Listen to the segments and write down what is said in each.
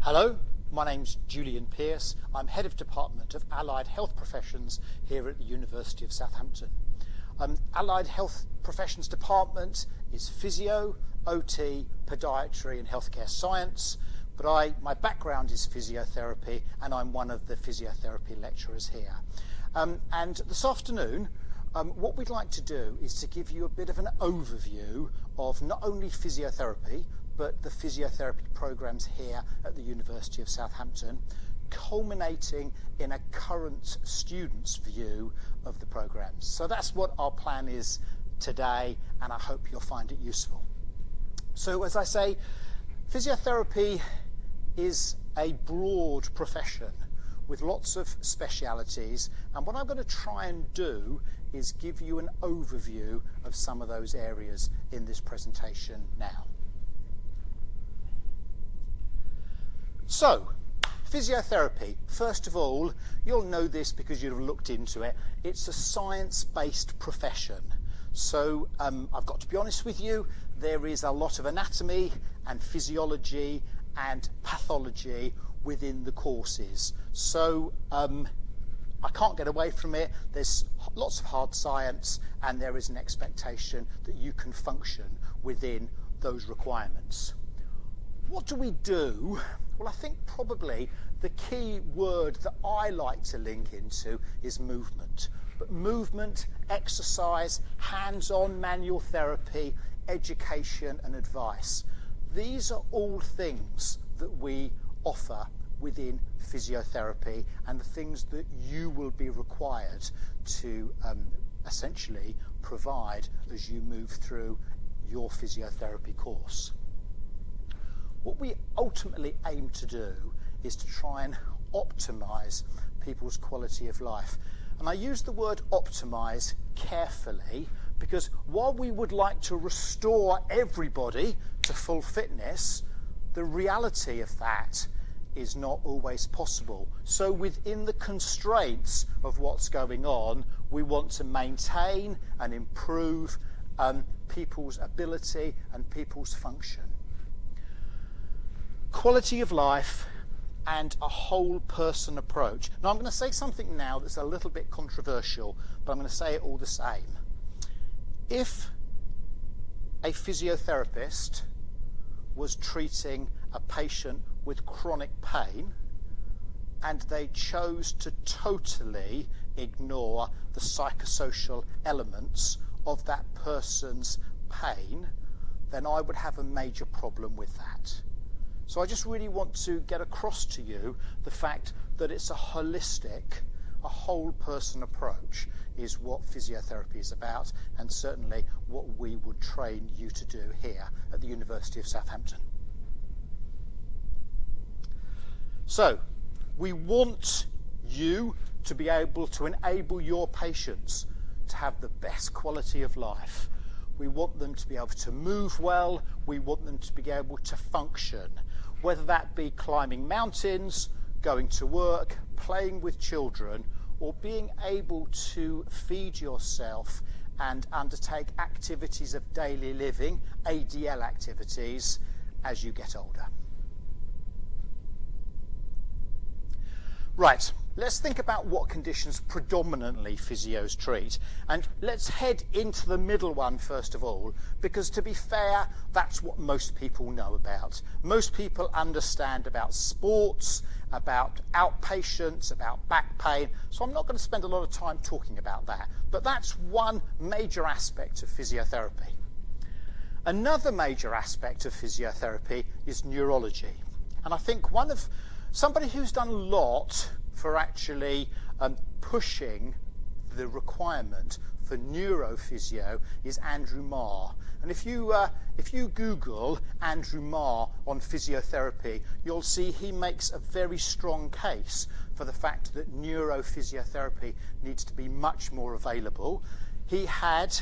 Hello, my name's Julian Pearce. I'm Head of Department of Allied Health Professions here at the University of Southampton. Allied Health Professions Department is physio, OT, podiatry and healthcare science, but my background is physiotherapy and I'm one of the physiotherapy lecturers here. And this afternoon, what we'd like to do is to give you a bit of an overview of not only physiotherapy, but the physiotherapy programs here at the University of Southampton, culminating in a current student's view of the programs. So that's what our plan is today, and I hope you'll find it useful. So as I say, physiotherapy is a broad profession with lots of specialities, and what I'm going to try and do is give you an overview of some of those areas in this presentation now. So, physiotherapy, first of all, you'll know this because you've looked into it. It's a science-based profession. So, I've got to be honest with you, there is a lot of anatomy and physiology and pathology within the courses. So, I can't get away from it. There's lots of hard science and there is an expectation that you can function within those requirements. What do we do? Well, I think probably the key word that I like to link into is movement. But movement, exercise, hands-on manual therapy, education and advice. These are all things that we offer within physiotherapy and the things that you will be required to essentially provide as you move through your physiotherapy course. What we ultimately aim to do is to try and optimise people's quality of life. And I use the word optimise carefully because while we would like to restore everybody to full fitness, the reality of that is not always possible. So within the constraints of what's going on, we want to maintain and improve people's ability and people's function. Quality of life and a whole person approach. Now I'm going to say something now that's a little bit controversial, but I'm going to say it all the same. If a physiotherapist was treating a patient with chronic pain and they chose to totally ignore the psychosocial elements of that person's pain, then I would have a major problem with that. So I just really want to get across to you the fact that it's a holistic, a whole person approach is what physiotherapy is about, and certainly what we would train you to do here at the University of Southampton. So we want you to be able to enable your patients to have the best quality of life. We want them to be able to move well. We want them to be able to function, whether that be climbing mountains, going to work, playing with children, or being able to feed yourself and undertake activities of daily living, ADL activities, as you get older. Right, let's think about what conditions predominantly physios treat. And let's head into the middle one first of all, because to be fair, that's what most people know about. Most people understand about sports, about outpatients, about back pain. So I'm not going to spend a lot of time talking about that. But that's one major aspect of physiotherapy. Another major aspect of physiotherapy is neurology. And I think somebody who's done a lot for actually pushing the requirement for neurophysio is Andrew Marr. And if you Google Andrew Marr on physiotherapy, you'll see he makes a very strong case for the fact that neurophysiotherapy needs to be much more available. He had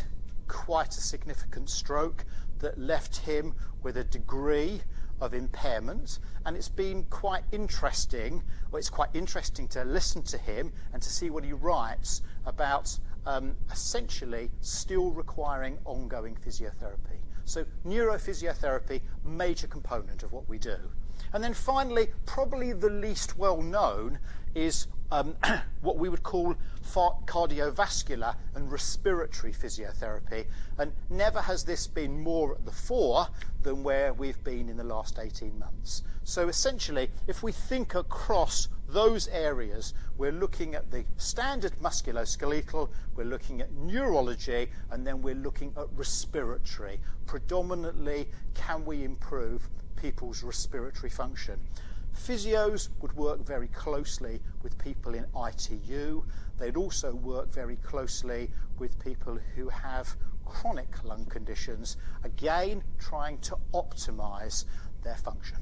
quite a significant stroke that left him with a degree of impairment, and it's been quite interesting, or it's quite interesting to listen to him and to see what he writes about essentially still requiring ongoing physiotherapy. So neurophysiotherapy, major component of what we do. And then finally, probably the least well known is what we would call cardiovascular and respiratory physiotherapy. And never has this been more at the fore than where we've been in the last 18 months. So essentially, if we think across those areas, we're looking at the standard musculoskeletal, we're looking at neurology, and then we're looking at respiratory. Predominantly, can we improve people's respiratory function? Physios would work very closely with people in ITU. They'd also work very closely with people who have chronic lung conditions, again trying to optimize their function.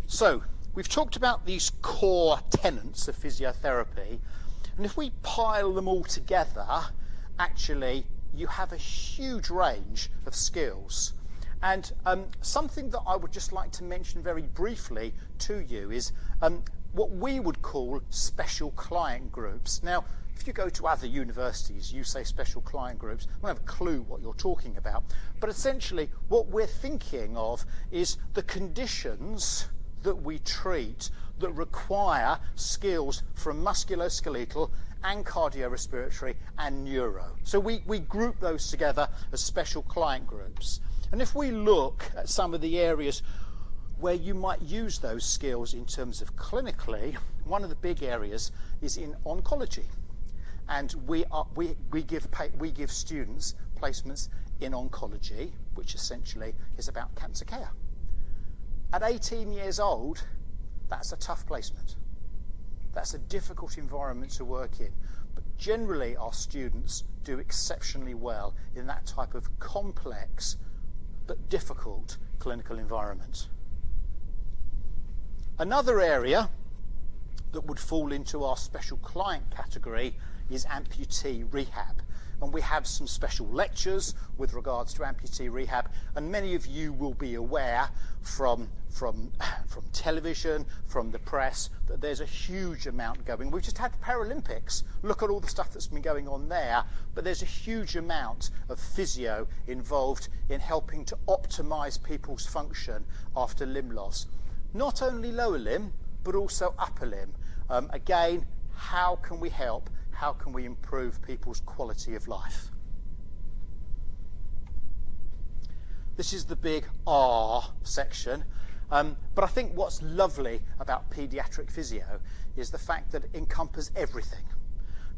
So we've talked about these core tenets of physiotherapy, and if we pile them all together, actually you have a huge range of skills. And something that I would just like to mention very briefly to you is what we would call special client groups. Now, if you go to other universities, you say special client groups, I don't have a clue what you're talking about. But essentially, what we're thinking of is the conditions that we treat that require skills from musculoskeletal and cardiorespiratory and neuro. So we group those together as special client groups. And if we look at some of the areas where you might use those skills in terms of clinically, one of the big areas is in oncology. And we give students placements in oncology, which essentially is about cancer care. At 18 years old, that's a tough placement. That's a difficult environment to work in. But generally, our students do exceptionally well in that type of complex but difficult clinical environment. Another area that would fall into our special client category is amputee rehab. And we have some special lectures with regards to amputee rehab, and many of you will be aware from television, from the press, that there's a huge amount going. We've just had the Paralympics. Look at all the stuff that's been going on there, but there's a huge amount of physio involved in helping to optimize people's function after limb loss. Not only lower limb, but also upper limb. Again, how can we help? How can we improve people's quality of life? This is the big R section. But I think what's lovely about paediatric physio is the fact that it encompasses everything.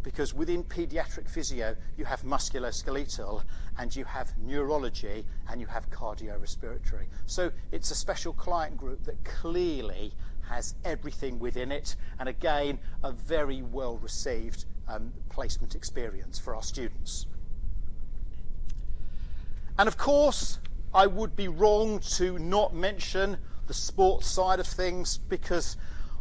Because within paediatric physio, you have musculoskeletal, and you have neurology, and you have cardiorespiratory. So it's a special client group that clearly has everything within it, and again, a very well received placement experience for our students. And of course, I would be wrong to not mention the sports side of things, because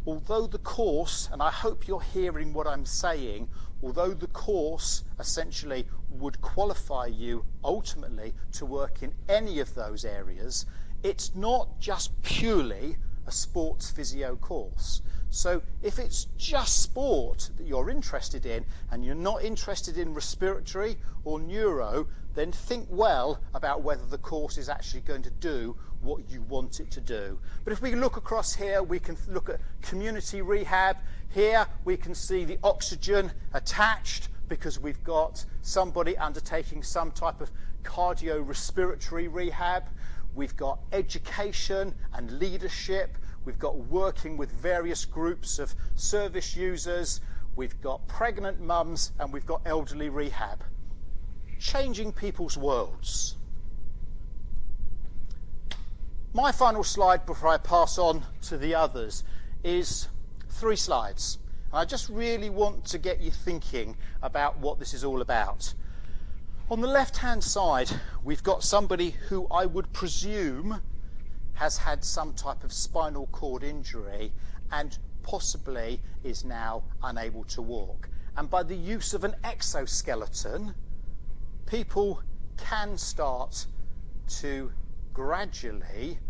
although the course, and I hope you're hearing what I'm saying, although the course essentially would qualify you ultimately to work in any of those areas, it's not just purely a sports physio course. So if it's just sport that you're interested in and you're not interested in respiratory or neuro, then think well about whether the course is actually going to do what you want it to do. But if we look across here, we can look at community rehab. Here we can see the oxygen attached because we've got somebody undertaking some type of cardiorespiratory rehab. We've got education and leadership. We've got working with various groups of service users. We've got pregnant mums, and we've got elderly rehab. Changing people's worlds. My final slide before I pass on to the others is 3 slides. And I just really want to get you thinking about what this is all about. On the left-hand side, we've got somebody who I would presume has had some type of spinal cord injury and possibly is now unable to walk. And by the use of an exoskeleton, people can start to gradually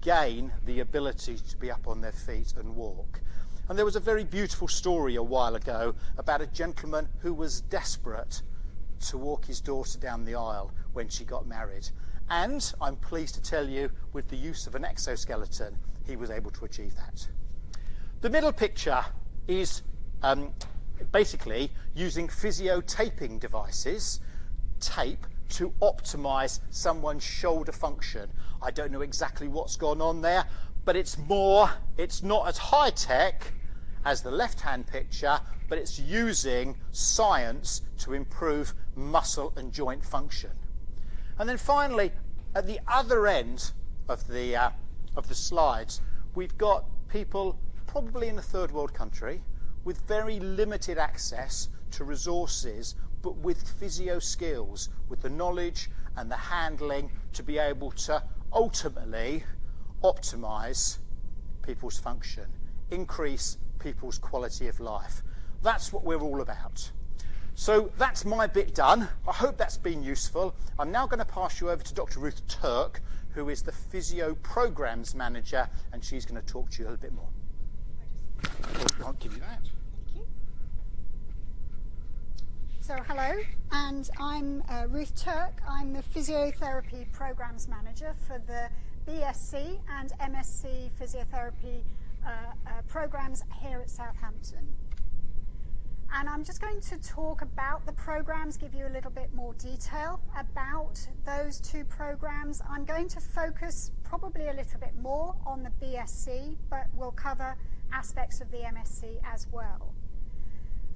gain the ability to be up on their feet and walk. And there was a very beautiful story a while ago about a gentleman who was desperate to walk his daughter down the aisle when she got married. And I'm pleased to tell you, with the use of an exoskeleton, he was able to achieve that. The middle picture is basically using physio taping devices, tape, to optimise someone's shoulder function. I don't know exactly what's gone on there, but it's not as high tech as the left-hand picture, but it's using science to improve muscle and joint function. And then finally, at the other end of the slides, we've got people probably in a third world country with very limited access to resources, but with physio skills, with the knowledge and the handling to be able to ultimately optimise people's function, increase people's quality of life. That's what we're all about. So that's my bit done. I hope that's been useful. I'm now going to pass you over to Dr Ruth Turk, who is the Physio Programmes Manager, and she's going to talk to you a little bit more. I'll give you that. Thank you. So hello, and I'm Ruth Turk. I'm the Physiotherapy Programmes Manager for the BSc and MSc Physiotherapy programmes here at Southampton. And I'm just going to talk about the programmes, give you a little bit more detail about those two programmes. I'm going to focus probably a little bit more on the BSc, but we'll cover aspects of the MSc as well.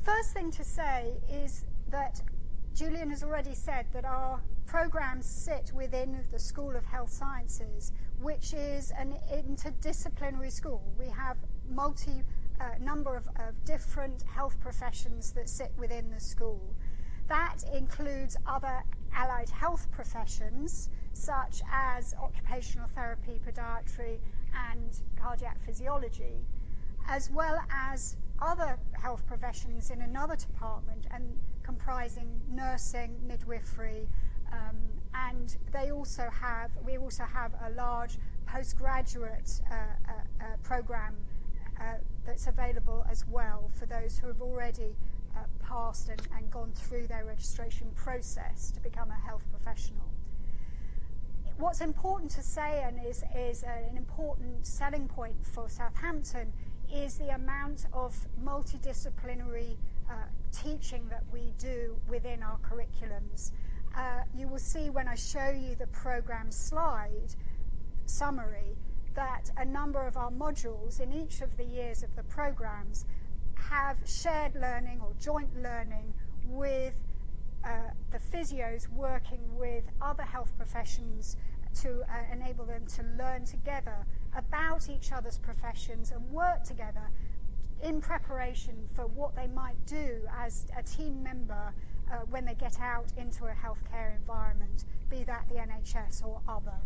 First thing to say is that Julian has already said that our programmes sit within the School of Health Sciences, which is an interdisciplinary school. We have number of different health professions that sit within the school. That includes other allied health professions such as occupational therapy, podiatry and cardiac physiology, as well as other health professions in another department and comprising nursing, midwifery, and we also have a large postgraduate programme that's available as well for those who have already passed and gone through their registration process to become a health professional. What's important to say, and is an important selling point for Southampton, is the amount of multidisciplinary teaching that we do within our curriculums. You will see when I show you the programme slide summary that a number of our modules in each of the years of the programmes have shared learning or joint learning with the physios working with other health professions to enable them to learn together about each other's professions and work together in preparation for what they might do as a team member when they get out into a healthcare environment, be that the NHS or other.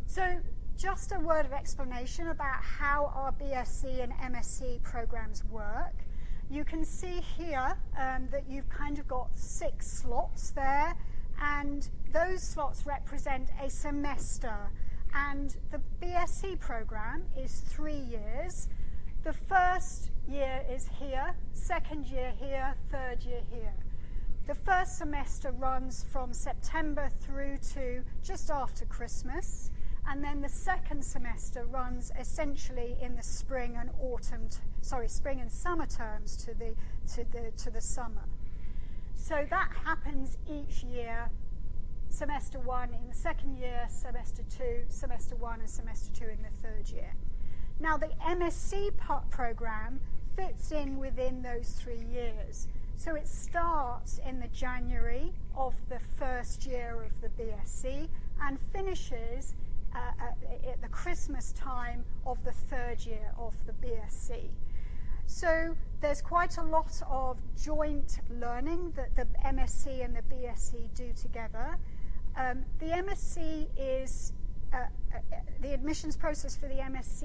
So just a word of explanation about how our BSc and MSc programmes work. You can see here that you've kind of got 6 slots there, and those slots represent a semester. And the BSc programme is 3 years. The first year is here, second year here, third year here. The first semester runs from September through to just after Christmas. And then the second semester runs essentially in the spring and summer terms to the summer. So that happens each year. Semester 1 in the second year, semester 2, semester 1 and semester 2 in the third year. Now the MSc programme fits in within those 3 years. So it starts in the January of the first year of the BSc and finishes at the Christmas time of the third year of the BSc. So there's quite a lot of joint learning that the MSc and the BSc do together. The MSc is, the admissions process for the MSc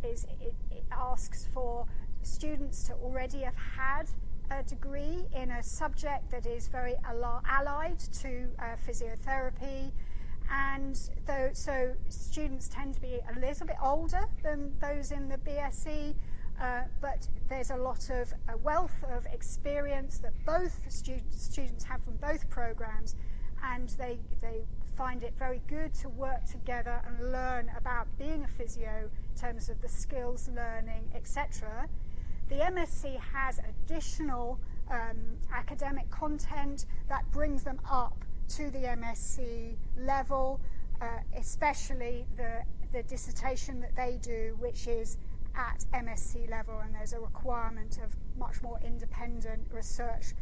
it asks for students to already have had a degree in a subject that is very allied to physiotherapy. And so students tend to be a little bit older than those in the BSc, but there's a lot of wealth of experience that both students have from both programs, and they find it very good to work together and learn about being a physio in terms of the skills learning, etc. The MSc has additional academic content that brings them up to the MSc level, especially the dissertation that they do, which is at MSc level, and there's a requirement of much more independent research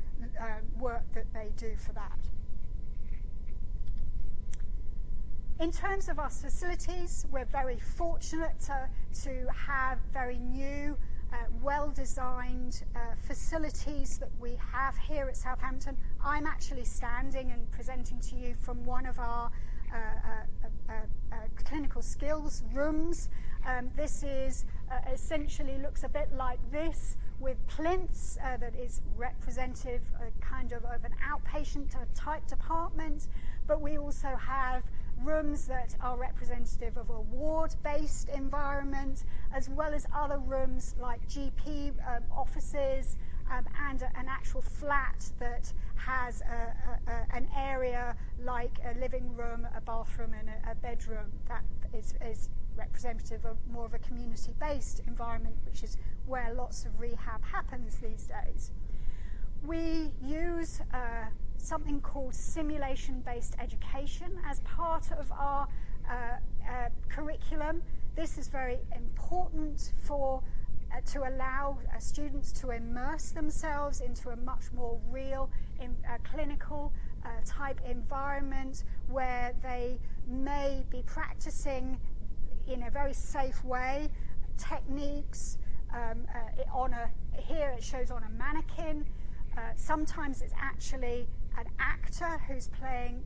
work that they do for that. In terms of our facilities, we're very fortunate to have very new, well-designed facilities that we have here at Southampton. I'm actually standing and presenting to you from one of our clinical skills rooms. This is essentially looks a bit like this, with plinths that is representative kind of an outpatient type department, but we also have rooms that are representative of a ward-based environment, as well as other rooms like GP offices, and an actual flat that has an area like a living room, a bathroom and a bedroom. That is representative of more of a community-based environment, which is where lots of rehab happens these days. We use something called simulation-based education as part of our curriculum. This is very important for to allow students to immerse themselves into a much more real clinical type environment, where they may be practicing in a very safe way techniques. Here it shows on a mannequin. Sometimes it's actually an actor who's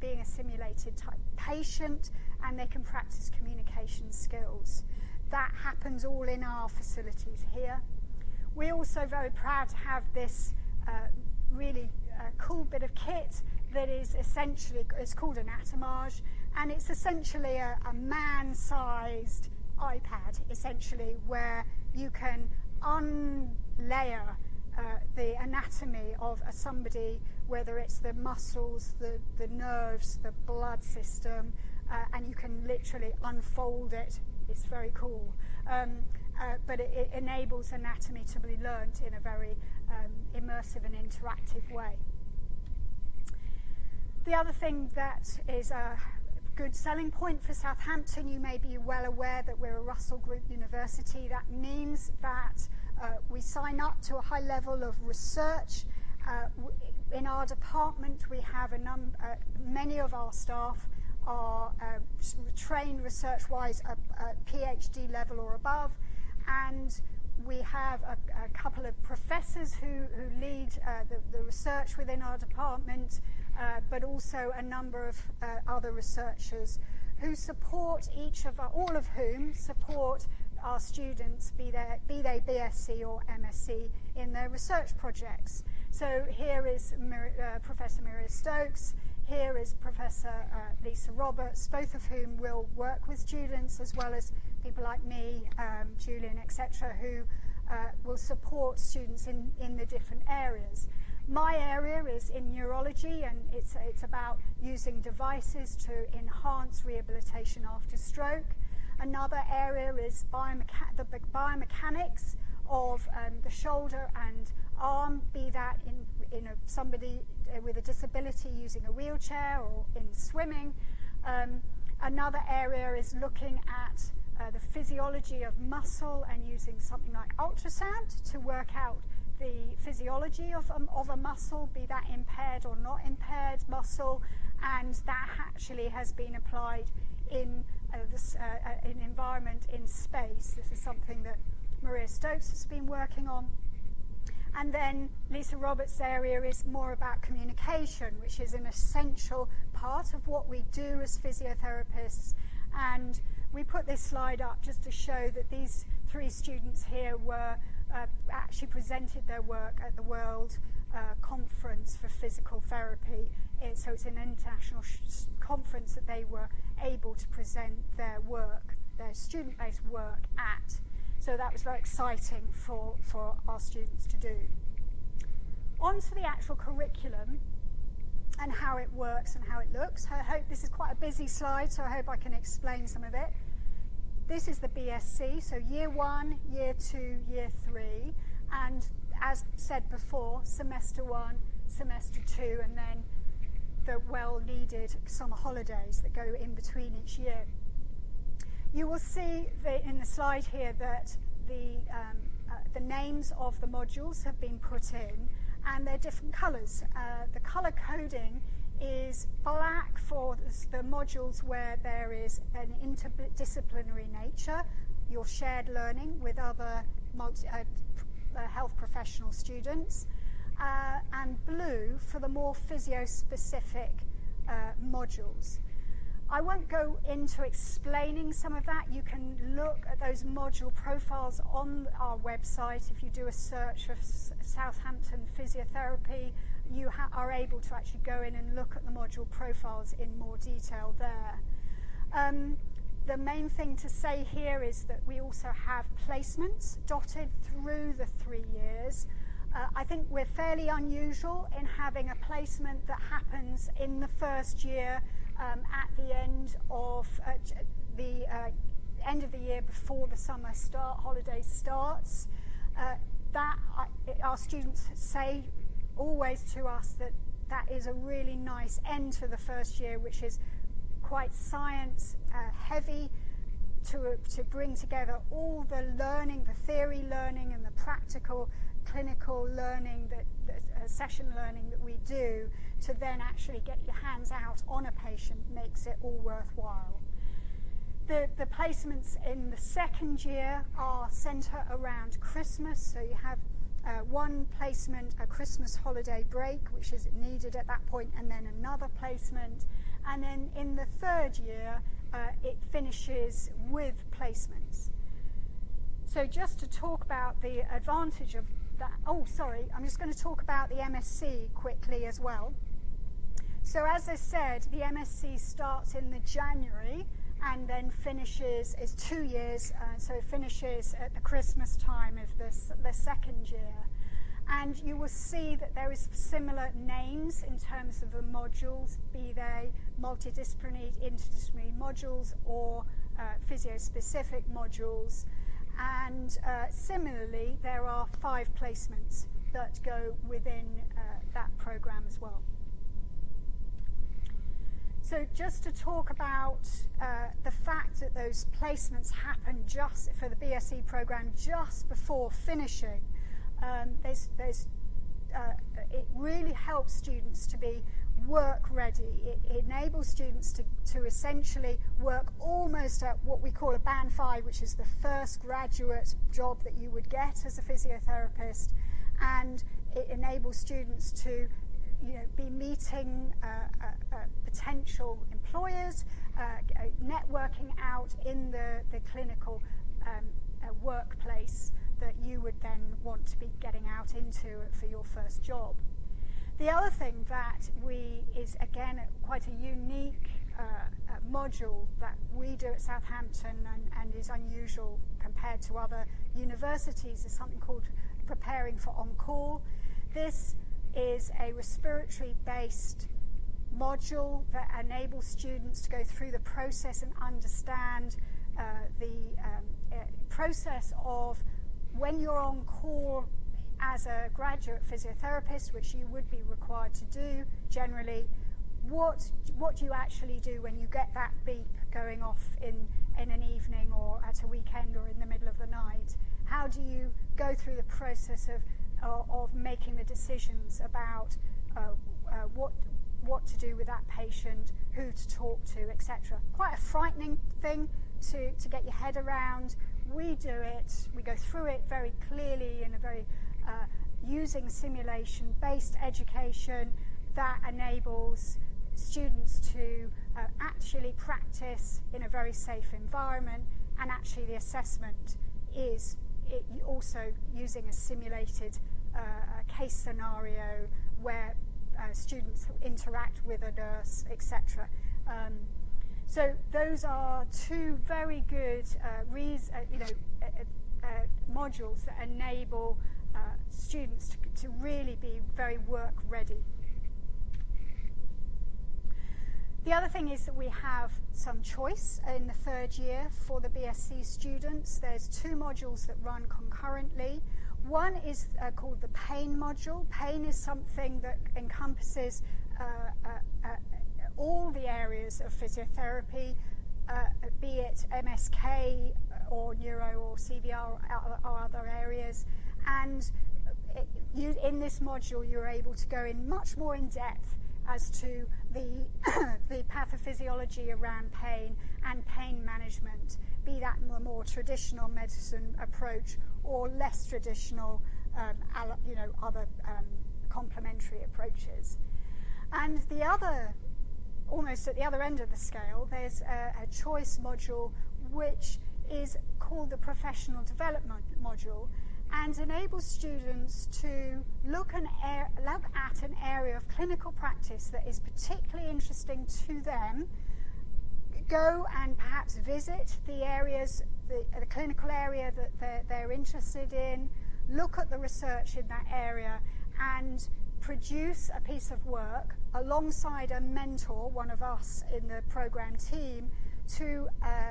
being a simulated type patient, and they can practice communication skills. That happens all in our facilities here. We're also very proud to have this really cool bit of kit that is essentially, it's called an Atomage, and it's essentially a man-sized iPad, essentially, where you can unlayer the anatomy of somebody, whether it's the muscles, the nerves, the blood system, and you can literally unfold it. It's very cool. But it enables anatomy to be learnt in a very immersive and interactive way. The other thing that is a good selling point for Southampton, you may be well aware that we're a Russell Group university. That means that we sign up to a high level of research. In our department, we have many of our staff are trained research-wise at PhD level or above, and we have a couple of professors who lead the research within our department, but also a number of other researchers who support all of whom support our students, be they BSc or MSc, in their research projects. So here is Professor Maria Stokes, here is Professor Lisa Roberts, both of whom will work with students, as well as people like me, Julian, etc., who will support students in the different areas. My area is in neurology, and it's about using devices to enhance rehabilitation after stroke. Another area is the biomechanics of the shoulder and arm, be that in somebody with a disability using a wheelchair or in swimming. Another area is looking at the physiology of muscle and using something like ultrasound to work out the physiology of a muscle, be that impaired or not impaired muscle, and that actually has been applied in an environment in space. This is something that Maria Stokes has been working on. And then Lisa Roberts' area is more about communication, which is an essential part of what we do as physiotherapists. And we put this slide up just to show that these three students here were actually presented their work at the World Conference for Physical Therapy. So it's an international conference that they were able to present their work, their student-based work at. So that was very exciting for our students to do. On to the actual curriculum and how it works and how it looks. I hope this is quite a busy slide, so I hope I can explain some of it. This is the BSc, so Year 1, Year 2, Year 3, and as said before, Semester 1, Semester 2, and then the well-needed summer holidays that go in between each year. You will see in the slide here that the names of the modules have been put in, and they're different colours. The colour coding is black for the modules where there is an interdisciplinary nature, your shared learning with other health professional students, and blue for the more physio-specific modules. I won't go into explaining some of that. You can look at those module profiles on our website. If you do a search for Southampton Physiotherapy, you are able to actually go in and look at the module profiles in more detail there. The main thing to say here is that we also have placements dotted through the 3 years. I think we're fairly unusual in having a placement that happens in the first year at the end of the year before the summer holidays starts. Our students say always to us that is a really nice end to the first year, which is quite science heavy, to bring together all the learning, the theory learning and the practical clinical learning, session learning that we do, to then actually get your hands out on a patient makes it all worthwhile. The placements in the second year are centre around Christmas, so you have one placement, a Christmas holiday break, which is needed at that point, and then another placement. And then in the third year, it finishes with placements. So just to talk about the advantage of that, I'm just going to talk about the MSc quickly as well. So as I said, the MSc starts in the January and then finishes, is 2 years, so it finishes at the Christmas time of the second year. And you will see that there is similar names in terms of the modules, be they multidisciplinary, interdisciplinary modules, or physio-specific modules. And similarly, there are 5 placements that go within that program as well. So just to talk about the fact that those placements happen just for the BSc program just before finishing, it really helps students to be work ready. It enables students to essentially work almost at what we call a band 5, which is the first graduate job that you would get as a physiotherapist, and it enables students to be meeting potential employers, networking out in the clinical workplace that you would then want to be getting out into for your first job. The other thing that is again quite a unique module that we do at Southampton and is unusual compared to other universities is something called Preparing for On-Call. This is a respiratory-based module that enables students to go through the process and understand the process of when you're on call as a graduate physiotherapist, which you would be required to do generally. What do you actually do when you get that beep going off in an evening or at a weekend or in the middle of the night? How do you go through the process of making the decisions about what to do with that patient, who to talk to, etc. Quite a frightening thing to get your head around. We do it, we go through it very clearly in a very using simulation-based education that enables students to actually practice in a very safe environment, and actually the assessment is also using a simulated case scenario where students interact with a nurse, etc. So those are 2 very good modules that enable students to really be very work ready. The other thing is that we have some choice in the third year for the BSc students. There's 2 modules that run concurrently. One is called the pain module. Pain is something that encompasses all the areas of physiotherapy, be it MSK or neuro or CVR or other areas. And in this module, you're able to go in much more in depth as to the pathophysiology around pain and pain management, be that the more traditional medicine approach or less traditional, other complementary approaches. And the other, almost at the other end of the scale, there's a choice module which is called the professional development module, and enables students to look at an area of clinical practice that is particularly interesting to them, go and perhaps visit the areas, the clinical area that they're interested in, look at the research in that area, and produce a piece of work alongside a mentor, one of us in the program team, to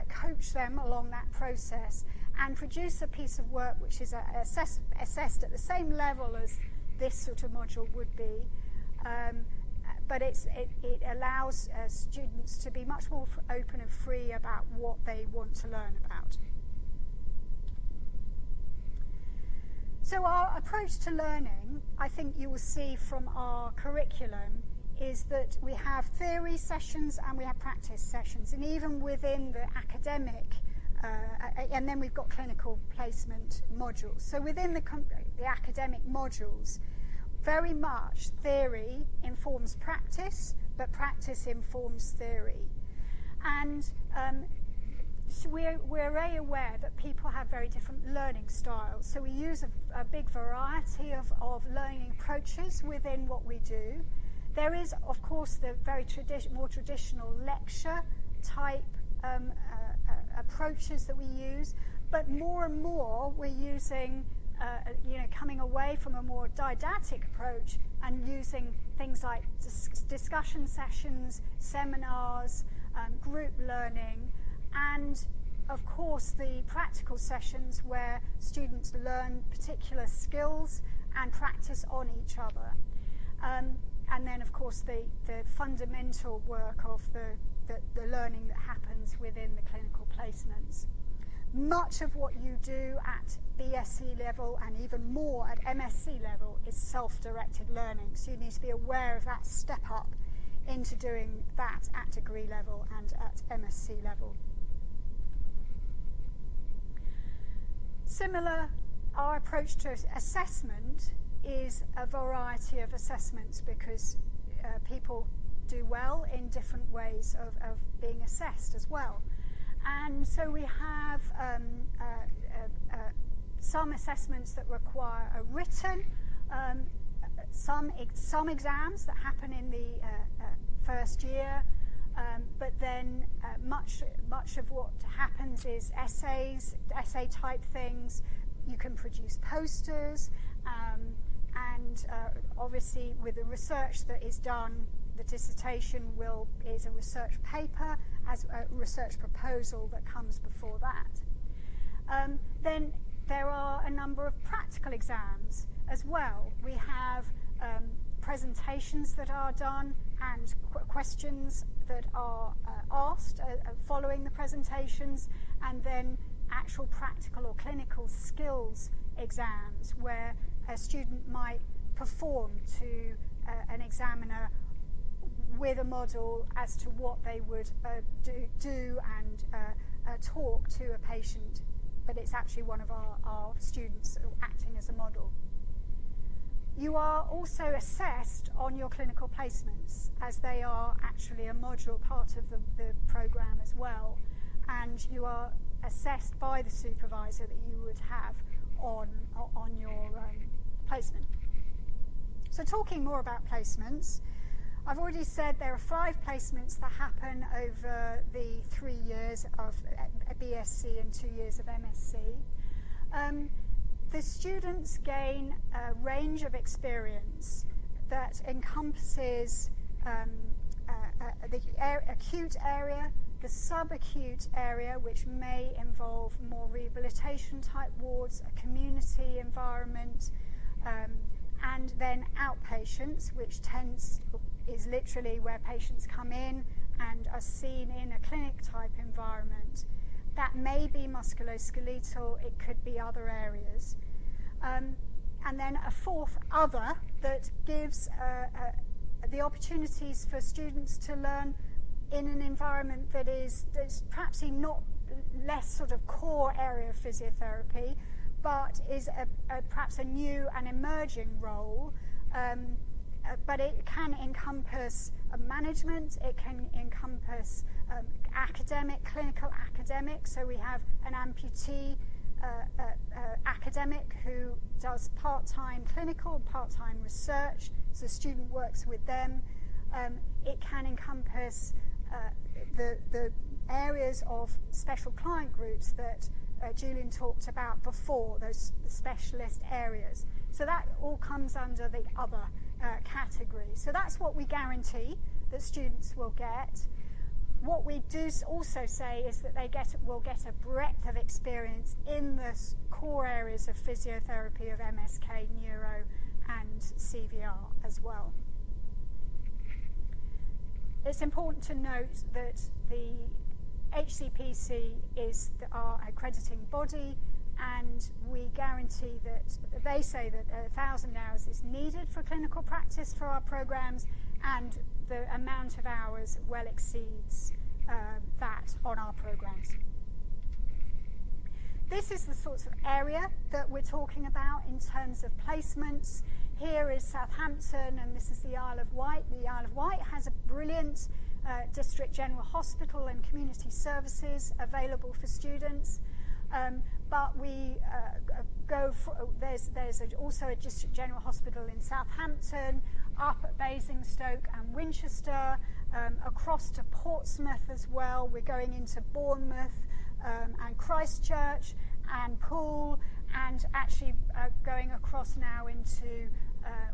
coach them along that process and produce a piece of work which is assessed at the same level as this sort of module would be, but it allows students to be much more open and free about what they want to learn about. So our approach to learning, I think you will see from our curriculum, is that we have theory sessions and we have practice sessions, and even within the academic, and then we've got clinical placement modules. So within the academic modules, very much theory informs practice, but practice informs theory. And so we're very aware that people have very different learning styles. So we use a big variety of learning approaches within what we do. There is, of course, the very more traditional lecture type approaches that we use, but more and more we're using, coming away from a more didactic approach and using things like discussion sessions, seminars, group learning, and of course the practical sessions where students learn particular skills and practice on each other. And then, of course, the fundamental work of the learning that happens within the clinical placements. Much of what you do at BSc level and even more at MSc level is self-directed learning. So you need to be aware of that step up into doing that at degree level and at MSc level. Similar, our approach to assessment is a variety of assessments, because people do well in different ways of being assessed as well. And so we have some assessments that require a written, some exams that happen in the first year, but then much of what happens is essay type things. You can produce posters, and obviously with the research that is done, the dissertation is a research paper, has a research proposal that comes before that. Then there are a number of practical exams as well. We have presentations that are done and questions that are asked following the presentations, and then actual practical or clinical skills exams where a student might perform to an examiner with a model as to what they would do and talk to a patient, but it's actually one of our students acting as a model. You are also assessed on your clinical placements, as they are actually a module part of the programme as well, and you are assessed by the supervisor that you would have on your placement. So talking more about placements, I've already said there are 5 placements that happen over the 3 years of BSc and 2 years of MSc. The students gain a range of experience that encompasses the acute area, the subacute area, which may involve more rehabilitation type wards, a community environment, and then outpatients, which is literally where patients come in and are seen in a clinic type environment. That may be musculoskeletal, it could be other areas. And then a fourth other that gives the opportunities for students to learn in an environment that is perhaps not less sort of core area of physiotherapy, but is perhaps a new and emerging role. But it can encompass management, it can encompass clinical academic. So we have an amputee academic who does part-time clinical, part-time research, so the student works with them. It can encompass the areas of special client groups that Julian talked about before, those specialist areas. So that all comes under the other category. So that's what we guarantee that students will get. What we do also say is that they will get a breadth of experience in the core areas of physiotherapy, of MSK, neuro and CVR as well. It's important to note that the HCPC is our accrediting body, and we guarantee that they say that 1,000 hours is needed for clinical practice for our programs, and the amount of hours well exceeds that on our programs. This is the sorts of area that we're talking about in terms of placements. Here is Southampton, and this is the Isle of Wight. The Isle of Wight has a brilliant district general hospital and community services available for students. But we there's also a district general hospital in Southampton, up at Basingstoke and Winchester, across to Portsmouth as well. We're going into Bournemouth and Christchurch and Poole, and actually going across now into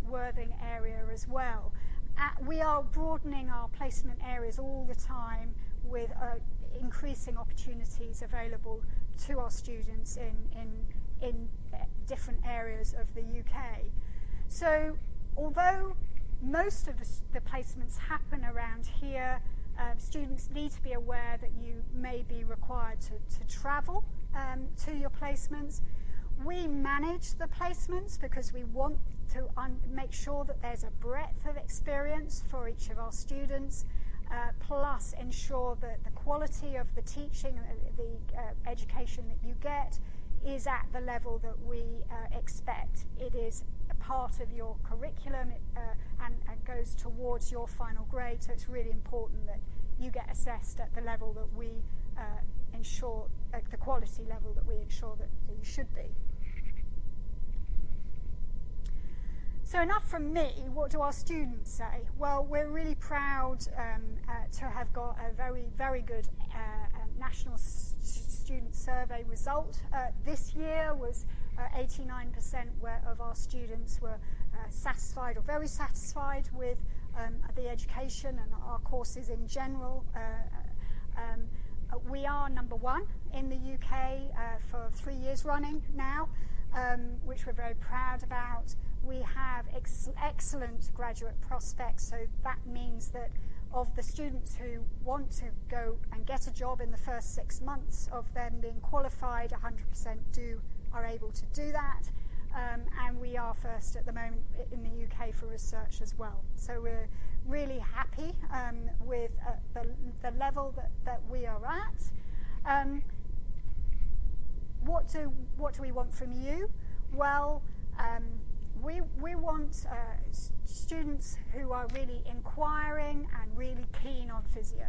Worthing area as well. We are broadening our placement areas all the time with increasing opportunities available to our students in different areas of the UK. So although most of the placements happen around here, students need to be aware that you may be required to travel to your placements. We manage the placements because we want to make sure that there's a breadth of experience for each of our students, plus ensure that the quality of the teaching, the education that you get is at the level that we expect. It is a part of your curriculum and goes towards your final grade, so it's really important that you get assessed at the level that we ensure, the quality level that we ensure that you should be. So enough from me. What do our students say? Well, we're really proud to have got a very, very good national student survey result. This year was 89% of our students were satisfied or very satisfied with the education and our courses in general. We are number one in the UK for 3 years running now, which we're very proud about. We have excellent graduate prospects, so that means that of the students who want to go and get a job in the first 6 months of them being qualified, 100% are able to do that. And we are first at the moment in the UK for research as well. So we're really happy with the level that we are at. What do we want from you? Well, we want students who are really inquiring and really keen on physio.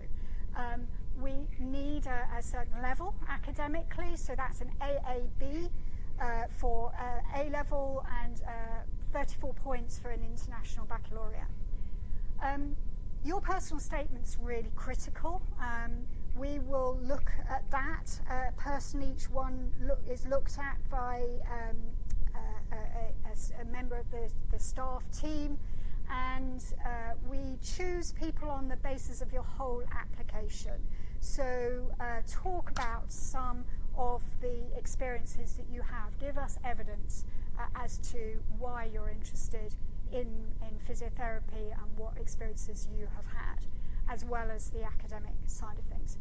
We need a certain level academically, so that's an AAB for A-level and 34 points for an international baccalaureate. Your personal statement's really critical. we will look at that. Personally, each one is looked at by a member of the staff team, and we choose people on the basis of your whole application. So talk about some of the experiences that you have. Give us evidence as to why you're interested in physiotherapy and what experiences you have had, as well as the academic side of things.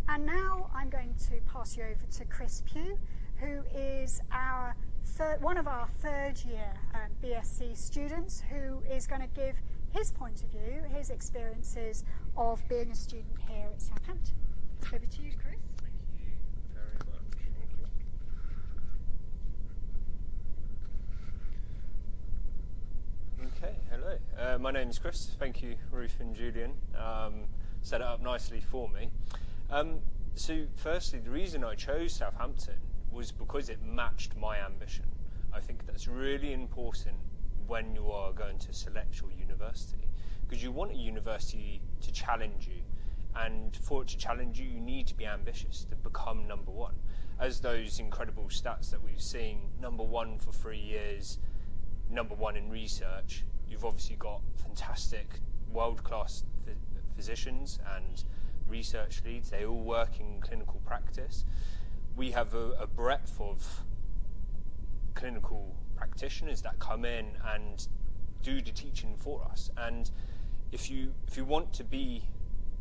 And now I'm going to pass you over to Chris Pugh, who is one of our third year BSc students, who is going to give his point of view, his experiences of being a student here at Southampton. Over to you, Chris. Thank you very much. Thank you. Okay, hello. My name is Chris. Thank you, Ruth and Julian. Set it up nicely for me. So firstly, the reason I chose Southampton was because it matched my ambition. I think that's really important when you are going to select your university, because you want a university to challenge you, and for it to challenge you, you need to be ambitious to become number one. As those incredible stats that we've seen, number one for 3 years, number one in research, you've obviously got fantastic world-class physicians and research leads. They all work in clinical practice. We have a breadth of clinical practitioners that come in and do the teaching for us. And if you want to be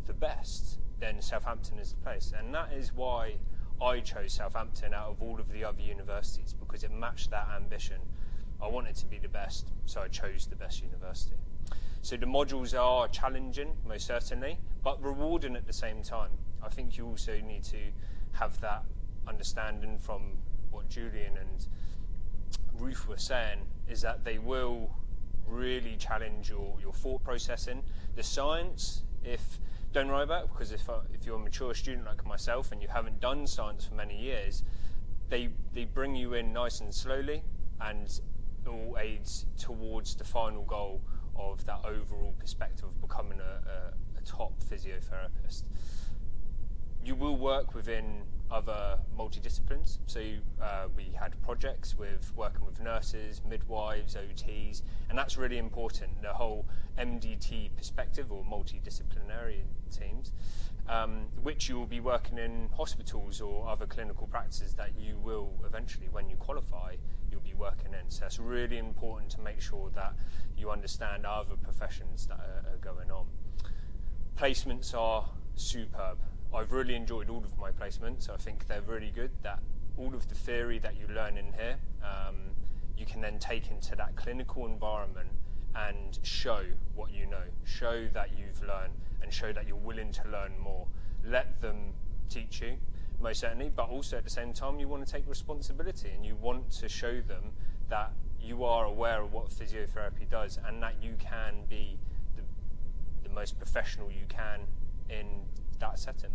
the best, then Southampton is the place. And that is why I chose Southampton out of all of the other universities, because it matched that ambition. I wanted to be the best, so I chose the best university. So the modules are challenging, most certainly, but rewarding at the same time. I think you also need to have that understanding from what Julian and Ruth were saying, is that they will really challenge your thought processing. The science, don't worry about it, because if you're a mature student like myself and you haven't done science for many years, they bring you in nice and slowly, and it all aids towards the final goal of that overall perspective of becoming a top physiotherapist. You will work within other multidisciplines, so we had projects with working with nurses, midwives, OTs, and that's really important, the whole MDT perspective, or multidisciplinary teams, which you will be working in hospitals or other clinical practices that you will eventually, when you qualify, you'll be working in. So it's really important to make sure that you understand other professions that are going on. Placements are superb. I've really enjoyed all of my placements. I think they're really good, that all of the theory that you learn in here, you can then take into that clinical environment and show what you know, show that you've learned, and show that you're willing to learn more. Let them teach you, most certainly, but also at the same time you want to take responsibility, and you want to show them that you are aware of what physiotherapy does, and that you can be the most professional you can in that setting.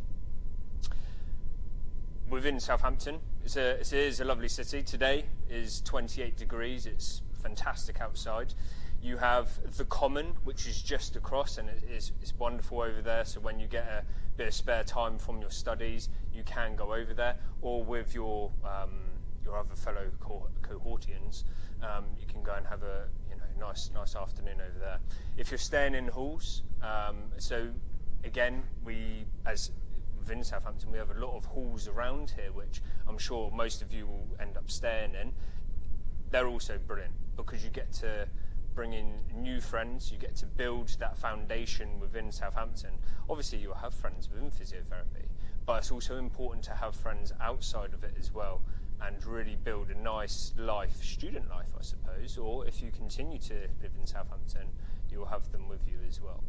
Within Southampton, it is a lovely city. Today is 28 degrees, it's fantastic outside. You have the Common, which is just across, and it's wonderful over there, so when you get a bit of spare time from your studies, you can go over there, or with your other fellow cohortians, you can go and have a nice afternoon over there. If you're staying in halls, so again, within Southampton, we have a lot of halls around here, which I'm sure most of you will end up staying in. They're also brilliant, because you get to bring in new friends, you get to build that foundation within Southampton. Obviously, you'll have friends within physiotherapy, but it's also important to have friends outside of it as well, and really build a nice life, student life, I suppose, or if you continue to live in Southampton, you'll have them with you as well.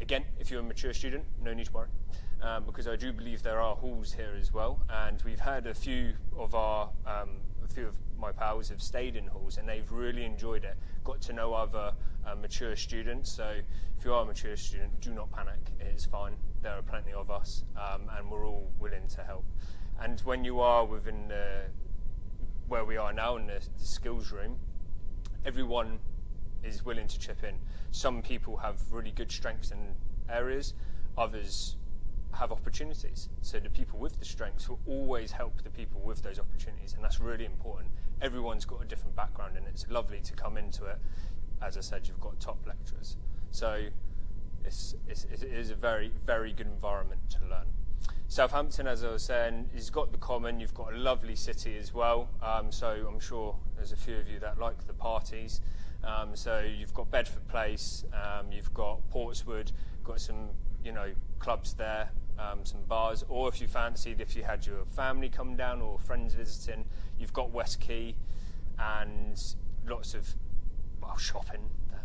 Again, if you're a mature student, no need to worry, because I do believe there are halls here as well, and we've had a few of my pals have stayed in halls, and they've really enjoyed it, got to know other mature students. So if you are a mature student, do not panic, it is fine, there are plenty of us, and we're all willing to help. And when you are within where we are now in the skills room, everyone is willing to chip in. Some people have really good strengths in areas, others have opportunities. So the people with the strengths will always help the people with those opportunities, and that's really important. Everyone's got a different background, and it's lovely to come into it. As I said, you've got top lecturers. So it is a very, very good environment to learn. Southampton, as I was saying, has got the common. You've got a lovely city as well. So I'm sure there's a few of you that like the parties. So you've got Bedford Place, you've got Portswood, got some, clubs there, some bars. Or if you fancied, if you had your family come down or friends visiting, you've got West Quay and lots of shopping there,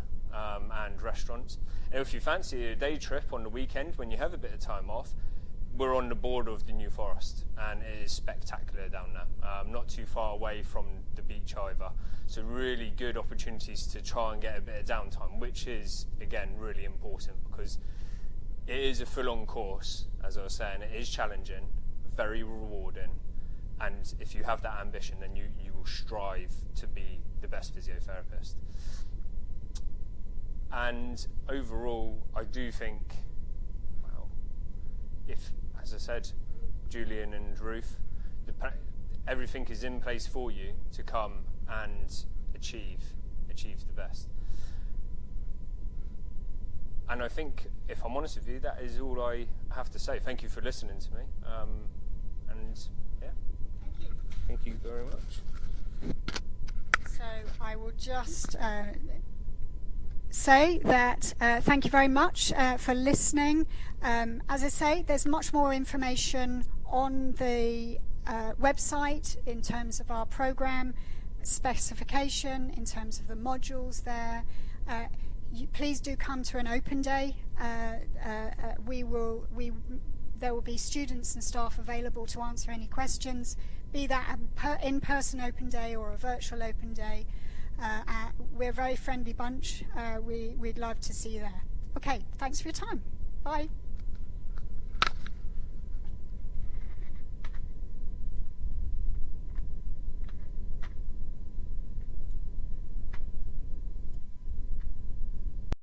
and restaurants. And if you fancy a day trip on the weekend when you have a bit of time off, we're on the border of the New Forest, and it is spectacular down there. Not too far away from the beach either. So really good opportunities to try and get a bit of downtime, which is, again, really important because it is a full-on course, as I was saying. It is challenging, very rewarding, and if you have that ambition, then you will strive to be the best physiotherapist. And overall, I do think, if, as I said, Julian and Ruth, everything is in place for you to come and achieve the best. And I think, if I'm honest with you, that is all I have to say. Thank you for listening to me. Thank you very much. So I will just say that thank you very much for listening. As I say, there's much more information on the website in terms of our program specification, in terms of the modules there. Please do come to an open day. There will be students and staff available to answer any questions, be that an in-person open day or a virtual open day. We're a very friendly bunch. We'd love to see you there. Okay, thanks for your time. Bye.